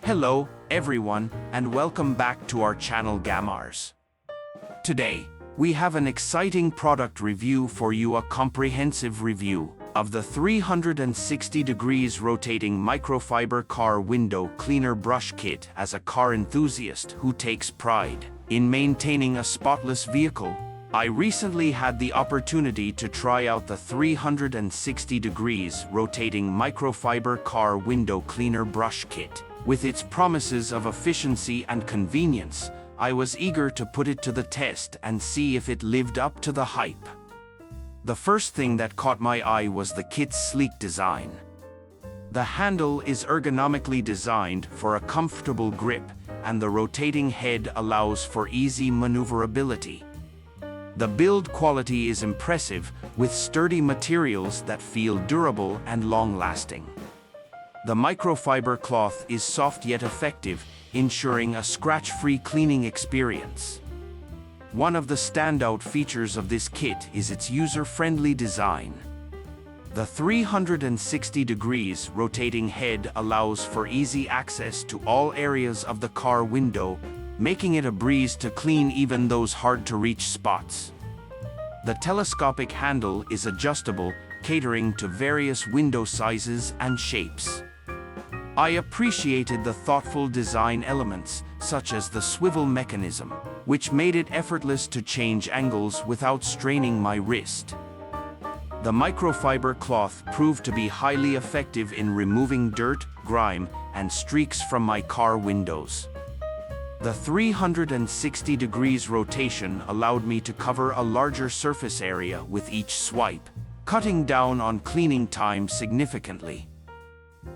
Hello, everyone, and welcome back to our channel Gamaarz. Today, we have an exciting product review for you, a comprehensive review of the 360 degrees rotating microfiber car window cleaner brush kit. As a car enthusiast who takes pride in maintaining a spotless vehicle, I recently had the opportunity to try out the 360 degrees rotating microfiber car window cleaner brush kit. With its promises of efficiency and convenience, I was eager to put it to the test and see if it lived up to the hype. The first thing that caught my eye was the kit's sleek design. The handle is ergonomically designed for a comfortable grip, and the rotating head allows for easy maneuverability. The build quality is impressive, with sturdy materials that feel durable and long-lasting. The microfiber cloth is soft yet effective, ensuring a scratch-free cleaning experience. One of the standout features of this kit is its user-friendly design. The 360 degrees rotating head allows for easy access to all areas of the car window, making it a breeze to clean even those hard-to-reach spots. The telescopic handle is adjustable, catering to various window sizes and shapes. I appreciated the thoughtful design elements, such as the swivel mechanism, which made it effortless to change angles without straining my wrist. The microfiber cloth proved to be highly effective in removing dirt, grime, and streaks from my car windows. The 360 degrees rotation allowed me to cover a larger surface area with each swipe, cutting down on cleaning time significantly.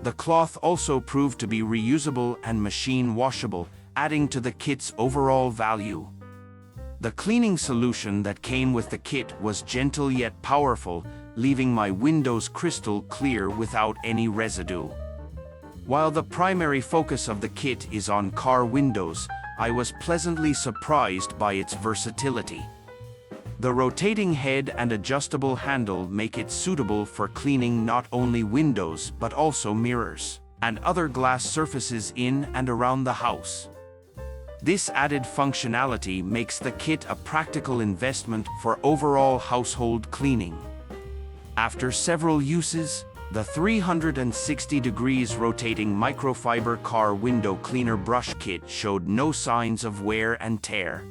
The cloth also proved to be reusable and machine washable, adding to the kit's overall value. The cleaning solution that came with the kit was gentle yet powerful, leaving my windows crystal clear without any residue. While the primary focus of the kit is on car windows, I was pleasantly surprised by its versatility. The rotating head and adjustable handle make it suitable for cleaning not only windows but also mirrors and other glass surfaces in and around the house. This added functionality makes the kit a practical investment for overall household cleaning. After several uses, the 360 degrees rotating microfiber car window cleaner brush kit showed no signs of wear and tear.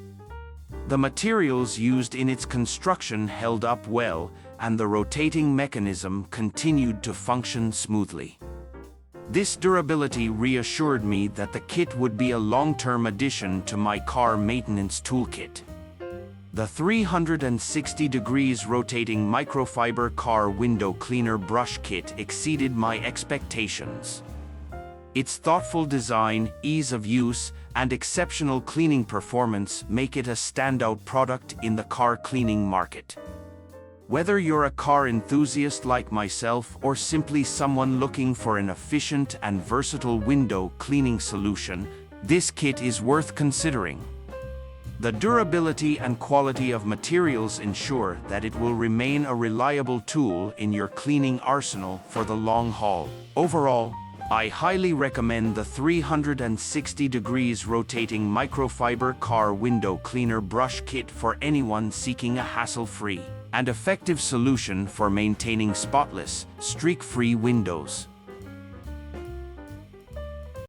The materials used in its construction held up well, and the rotating mechanism continued to function smoothly. This durability reassured me that the kit would be a long-term addition to my car maintenance toolkit. The 360 degrees rotating microfiber car window cleaner brush kit exceeded my expectations. Its thoughtful design, ease of use, and exceptional cleaning performance make it a standout product in the car cleaning market. Whether you're a car enthusiast like myself or simply someone looking for an efficient and versatile window cleaning solution, this kit is worth considering. The durability and quality of materials ensure that it will remain a reliable tool in your cleaning arsenal for the long haul. Overall, I highly recommend the 360 degrees rotating microfiber car window cleaner brush kit for anyone seeking a hassle-free and effective solution for maintaining spotless, streak-free windows.